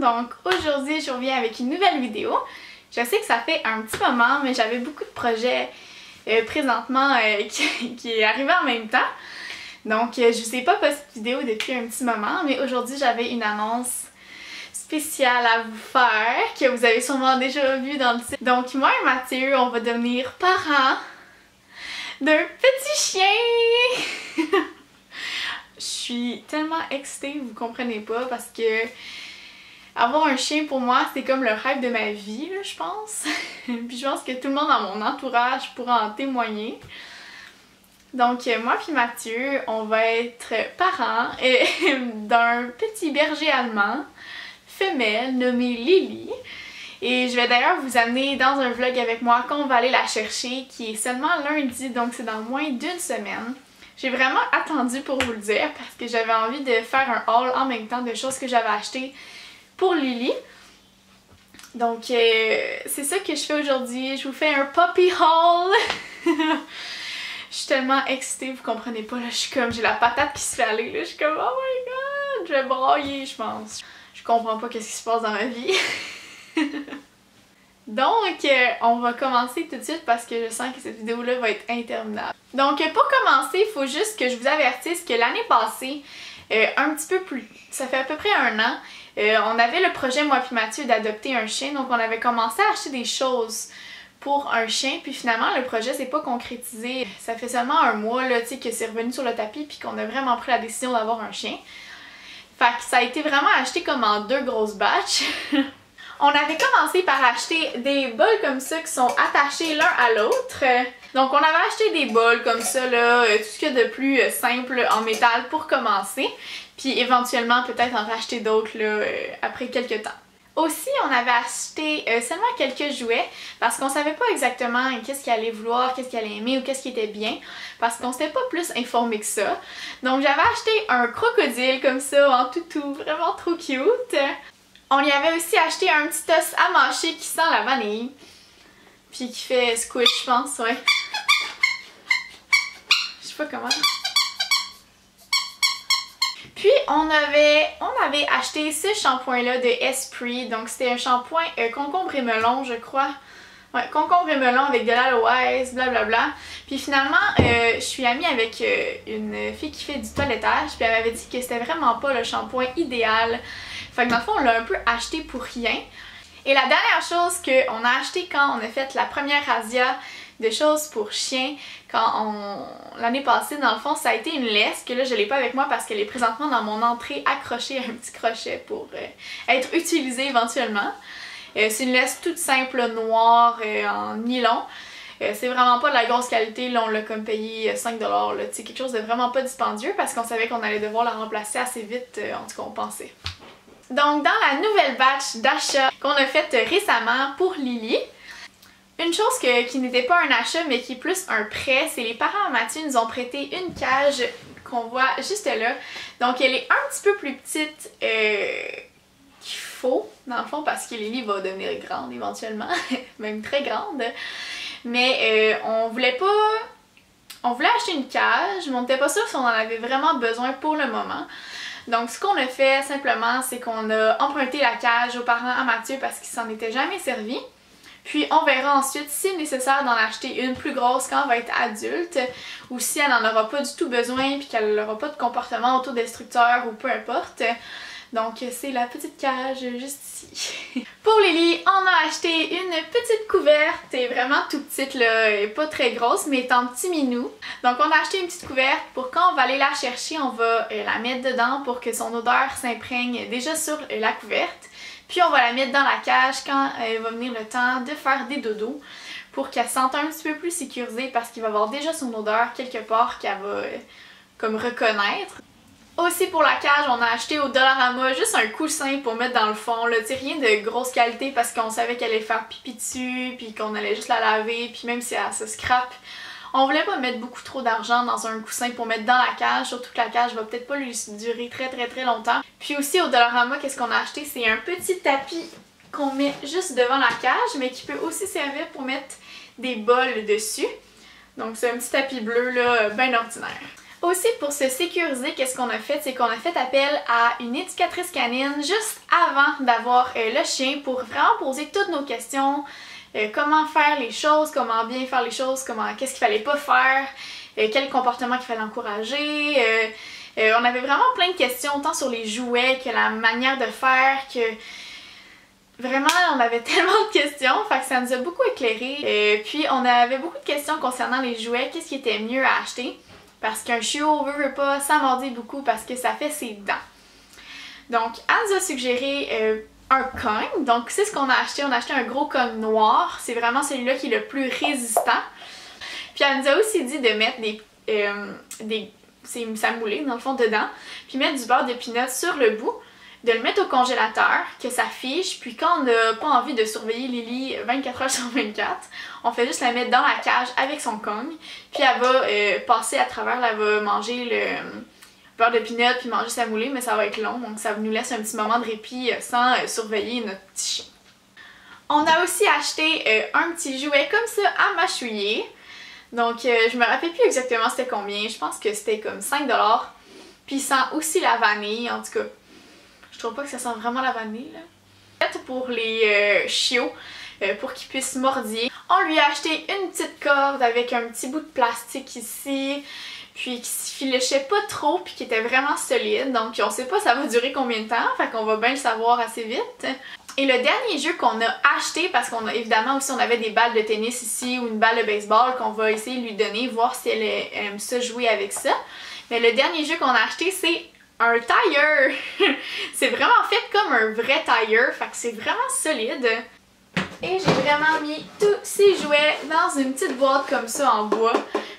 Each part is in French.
Donc aujourd'hui je reviens avec une nouvelle vidéo. Je sais que ça fait un petit moment mais j'avais beaucoup de projets présentement qui est arrivé en même temps. Donc je vous ai pas posté de vidéo depuis un petit moment, mais aujourd'hui j'avais une annonce spéciale à vous faire que vous avez sûrement déjà vu dans le titre. Donc moi et Mathieu on va devenir parents d'un petit chien. Je suis tellement excitée, vous comprenez pas, parce que avoir un chien pour moi c'est comme le rêve de ma vie là, je pense. Puis je pense que tout le monde dans mon entourage pourra en témoigner. Donc moi puis Mathieu, on va être parents d'un petit berger allemand femelle nommée Lily. Et je vais d'ailleurs vous amener dans un vlog avec moi quand on va aller la chercher, qui est seulement lundi, donc c'est dans moins d'une semaine. J'ai vraiment attendu pour vous le dire parce que j'avais envie de faire un haul en même temps de choses que j'avais achetées pour Lily. Donc c'est ça que je fais aujourd'hui, je vous fais un puppy haul. Je suis tellement excitée, vous comprenez pas, là, je suis comme, j'ai la patate qui se fait aller, là, je suis comme oh my god, je vais brailler je pense. Je comprends pas qu'est-ce qui se passe dans ma vie. Donc, on va commencer tout de suite parce que je sens que cette vidéo-là va être interminable. Donc, pour commencer, il faut juste que je vous avertisse que l'année passée, un petit peu plus, ça fait à peu près un an, on avait le projet, moi puis Mathieu, d'adopter un chien. Donc, on avait commencé à acheter des choses pour un chien, puis finalement, le projet s'est pas concrétisé. Ça fait seulement un mois, là, tu sais, que c'est revenu sur le tapis puis qu'on a vraiment pris la décision d'avoir un chien. Fait que ça a été vraiment acheté comme en deux grosses batches. On avait commencé par acheter des bols comme ça qui sont attachés l'un à l'autre. Donc on avait acheté des bols comme ça, là, tout ce qu'il y a de plus simple en métal pour commencer. Puis éventuellement peut-être en racheter d'autres là après quelques temps. Aussi on avait acheté seulement quelques jouets parce qu'on savait pas exactement qu'est-ce qu'il allait vouloir, qu'est-ce qu'il allait aimer ou qu'est-ce qui était bien. Parce qu'on s'était pas plus informé que ça. Donc j'avais acheté un crocodile comme ça en toutou, vraiment trop cute. On y avait aussi acheté un petit os à mâcher qui sent la vanille. Puis qui fait squish, je pense, ouais. Je sais pas comment. Puis on avait acheté ce shampoing-là de Esprit. Donc c'était un shampoing concombre et melon, je crois. Ouais, concombre et melon avec de l'aloès, blablabla. Puis finalement, je suis amie avec une fille qui fait du toilettage. Puis elle m'avait dit que c'était vraiment pas le shampoing idéal. Fait que dans le fond, on l'a un peu acheté pour rien. Et la dernière chose qu'on a acheté quand on a fait la première razzia de choses pour chiens, l'année passée, dans le fond, ça a été une laisse, que là, je l'ai pas avec moi parce qu'elle est présentement dans mon entrée accrochée à un petit crochet pour être utilisée éventuellement. C'est une laisse toute simple, noire, en nylon. C'est vraiment pas de la grosse qualité, là on l'a comme payé 5$, là, c'est quelque chose de vraiment pas dispendieux parce qu'on savait qu'on allait devoir la remplacer assez vite, en tout cas on pensait. Donc dans la nouvelle batch d'achats qu'on a faite récemment pour Lily, une chose qui n'était pas un achat mais qui est plus un prêt, c'est les parents à Mathieu nous ont prêté une cage qu'on voit juste là. Donc elle est un petit peu plus petite qu'il faut dans le fond parce que Lily va devenir grande éventuellement, même très grande. Mais on voulait acheter une cage mais on n'était pas sûr si on en avait vraiment besoin pour le moment. Donc ce qu'on a fait simplement c'est qu'on a emprunté la cage aux parents à Mathieu parce qu'il s'en était jamais servi. Puis on verra ensuite si nécessaire d'en acheter une plus grosse quand elle va être adulte ou si elle n'en aura pas du tout besoin puis qu'elle n'aura pas de comportement autodestructeur ou peu importe. Donc c'est la petite cage juste ici. Pour Lily, on a acheté une petite couverte, elle est vraiment tout petite là, elle est pas très grosse mais est en petit minou. Donc on a acheté une petite couverte pour quand on va aller la chercher, on va la mettre dedans pour que son odeur s'imprègne déjà sur la couverte. Puis on va la mettre dans la cage quand va venir le temps de faire des dodos pour qu'elle se sente un petit peu plus sécurisée parce qu'il va avoir déjà son odeur quelque part qu'elle va comme reconnaître. Aussi pour la cage, on a acheté au Dollarama juste un coussin pour mettre dans le fond, là, t'sais, rien de grosse qualité parce qu'on savait qu'elle allait faire pipi dessus, puis qu'on allait juste la laver, puis même si elle se scrape, on voulait pas mettre beaucoup trop d'argent dans un coussin pour mettre dans la cage, surtout que la cage va peut-être pas lui durer très longtemps. Puis aussi au Dollarama, qu'est-ce qu'on a acheté? C'est un petit tapis qu'on met juste devant la cage, mais qui peut aussi servir pour mettre des bols dessus. Donc c'est un petit tapis bleu là, bien ordinaire. Aussi, pour se sécuriser, qu'est-ce qu'on a fait? C'est qu'on a fait appel à une éducatrice canine juste avant d'avoir le chien pour vraiment poser toutes nos questions. Comment faire les choses, comment bien faire les choses, qu'est-ce qu'il fallait pas faire, quel comportement qu'il fallait encourager. On avait vraiment plein de questions, autant sur les jouets que la manière de faire, que vraiment on avait tellement de questions, fait que ça nous a beaucoup éclairé. Puis on avait beaucoup de questions concernant les jouets, qu'est-ce qui était mieux à acheter, parce qu'un chiot veut pas, ça mordit beaucoup parce que ça fait ses dents. Donc elle nous a suggéré un cogne, donc c'est ce qu'on a acheté. On a acheté un gros cogne noir, c'est vraiment celui-là qui est le plus résistant. Puis elle nous a aussi dit de mettre ça moulé dans le fond dedans, puis mettre du beurre de peanut sur le bout, de le mettre au congélateur, que ça fiche, puis quand on n'a pas envie de surveiller Lily 24 heures sur 24, on fait juste la mettre dans la cage avec son cogne, puis elle va passer à travers, elle va manger le beurre de peanut puis manger sa moulée, mais ça va être long, donc ça nous laisse un petit moment de répit sans surveiller notre petit chien. On a aussi acheté un petit jouet comme ça à mâchouiller. Donc je me rappelle plus exactement c'était combien, je pense que c'était comme 5$. Puis il sent aussi la vanille, en tout cas. Je trouve pas que ça sent vraiment la vanille là. Pour les chiots, pour qu'ils puissent mordiller. On lui a acheté une petite corde avec un petit bout de plastique ici, puis qui se filéchait pas trop, puis qui était vraiment solide. Donc on sait pas ça va durer combien de temps, fait qu'on va bien le savoir assez vite. Et le dernier jeu qu'on a acheté, parce qu'on a évidemment aussi on avait des balles de tennis ici ou une balle de baseball qu'on va essayer de lui donner, voir si elle aime ça jouer avec ça. Mais le dernier jeu qu'on a acheté c'est un tire. C'est vraiment fait comme un vrai tire, fait que c'est vraiment solide. Et j'ai vraiment mis tous ces jouets dans une petite boîte comme ça en bois.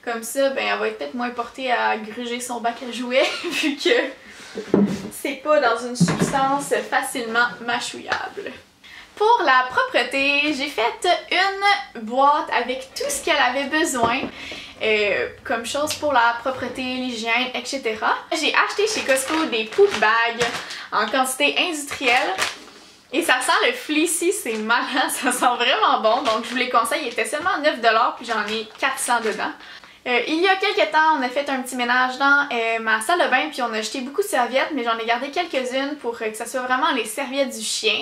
Comme ça, ben elle va être peut-être moins portée à gruger son bac à jouets vu que c'est pas dans une substance facilement mâchouillable. Pour la propreté, j'ai fait une boîte avec tout ce qu'elle avait besoin comme chose pour la propreté, l'hygiène, etc. J'ai acheté chez Costco des poop bags en quantité industrielle. Et ça sent le fleecy, c'est malin, ça sent vraiment bon. Donc je vous les conseille, il était seulement 9$ puis j'en ai 400 dedans. Il y a quelques temps, on a fait un petit ménage dans ma salle de bain puis on a jeté beaucoup de serviettes, mais j'en ai gardé quelques-unes pour que ça soit vraiment les serviettes du chien.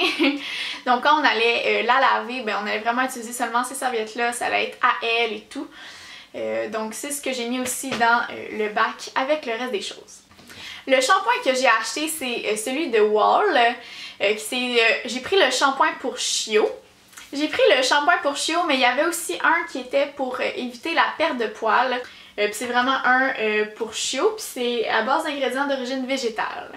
Donc quand on allait la laver, ben, on allait vraiment utiliser seulement ces serviettes-là, ça allait être à elle et tout. Donc c'est ce que j'ai mis aussi dans le bac avec le reste des choses. Le shampoing que j'ai acheté, c'est celui de Wall. J'ai pris le shampoing pour chiot. J'ai pris le shampoing pour chiot, mais il y avait aussi un qui était pour éviter la perte de poils. Puis c'est vraiment un pour chiot, puis c'est à base d'ingrédients d'origine végétale.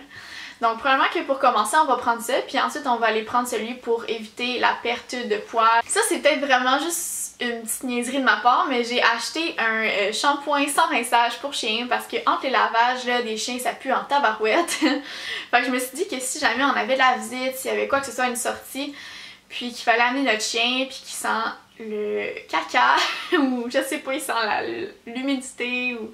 Donc probablement que pour commencer, on va prendre ça, puis ensuite on va aller prendre celui pour éviter la perte de poils. Ça c'est peut-être vraiment juste une petite niaiserie de ma part, mais j'ai acheté un shampoing sans rinçage pour chien parce que entre les lavages là, des chiens ça pue en tabarouette. Fait que je me suis dit que si jamais on avait de la visite, s'il y avait quoi que ce soit une sortie, puis qu'il fallait amener notre chien, puis qu'il sent le caca, ou je sais pas, il sent l'humidité, ou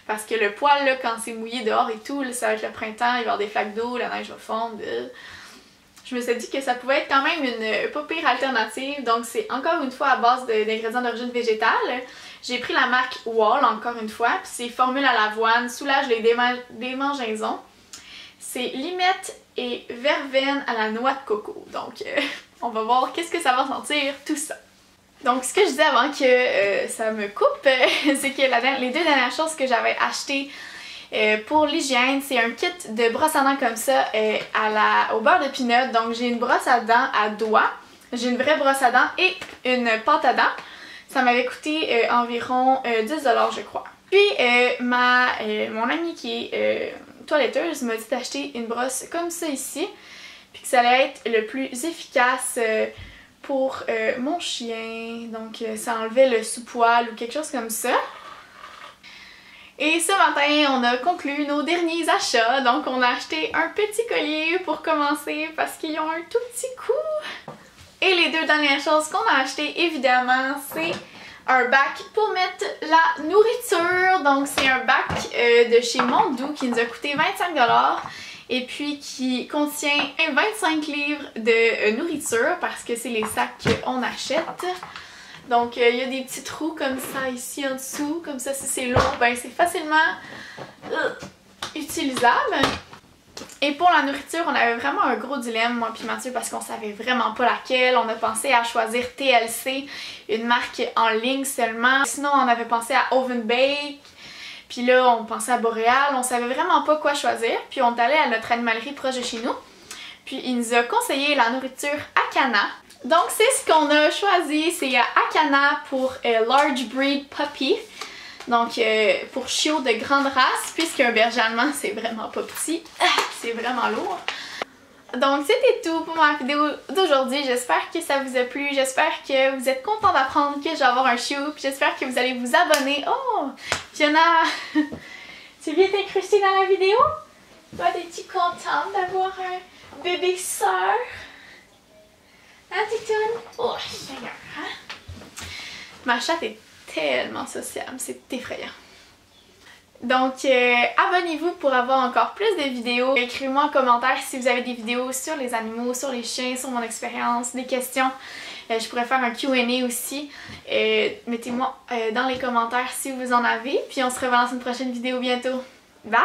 parce que le poil là, quand c'est mouillé dehors et tout, là, ça va être le printemps, il va y avoir des flaques d'eau, la neige va fondre. Je me suis dit que ça pouvait être quand même une pas pire alternative, donc c'est encore une fois à base d'ingrédients d'origine végétale. J'ai pris la marque Wall encore une fois, puis c'est formule à l'avoine, soulage les démangeaisons. C'est limette et verveine à la noix de coco, donc on va voir qu'est-ce que ça va sentir tout ça. Donc ce que je disais avant que ça me coupe, c'est que les deux dernières choses que j'avais achetées pour l'hygiène, c'est un kit de brosse à dents comme ça au beurre de peanut. Donc j'ai une brosse à dents à doigts, j'ai une vraie brosse à dents et une pâte à dents. Ça m'avait coûté environ 10$ je crois. Puis mon amie qui est toiletteuse m'a dit d'acheter une brosse comme ça ici, puis que ça allait être le plus efficace pour mon chien. Donc ça enlevait le sous-poil ou quelque chose comme ça. Et ce matin, on a conclu nos derniers achats. Donc on a acheté un petit collier pour commencer parce qu'ils ont un tout petit coût. Et les deux dernières choses qu'on a achetées, évidemment, c'est un bac pour mettre la nourriture. Donc c'est un bac de chez Mondou qui nous a coûté 25$ et puis qui contient 25 livres de nourriture parce que c'est les sacs qu'on achète. Donc il y a des petits trous comme ça ici en dessous, comme ça si c'est lourd, ben c'est facilement utilisable. Et pour la nourriture, on avait vraiment un gros dilemme, moi puis Mathieu, parce qu'on savait vraiment pas laquelle. On a pensé à choisir TLC, une marque en ligne seulement. Sinon, on avait pensé à Oven Bake. Puis là, on pensait à Boréal. On savait vraiment pas quoi choisir. Puis on est allé à notre animalerie proche de chez nous. Puis il nous a conseillé la nourriture Akana. Donc c'est ce qu'on a choisi. C'est Akana pour Large Breed Puppy. Donc pour chiot de grande race, puisqu'un berger allemand c'est vraiment pas petit, c'est vraiment lourd. Donc c'était tout pour ma vidéo d'aujourd'hui, j'espère que ça vous a plu, j'espère que vous êtes contents d'apprendre que je vais avoir un chiot, puis j'espère que vous allez vous abonner. Oh, Fiona, tu viens t'incruster dans la vidéo? Toi, es-tu contente d'avoir un bébé sœur? Hein, Titoune? Oh, Seigneur, hein? Ma chatte est tellement sociable, c'est effrayant. Donc abonnez-vous pour avoir encore plus de vidéos. Écrivez-moi en commentaire si vous avez des vidéos sur les animaux, sur les chiens, sur mon expérience, des questions. Je pourrais faire un Q&A aussi. Mettez-moi dans les commentaires si vous en avez. Puis on se revoit dans une prochaine vidéo bientôt. Bye!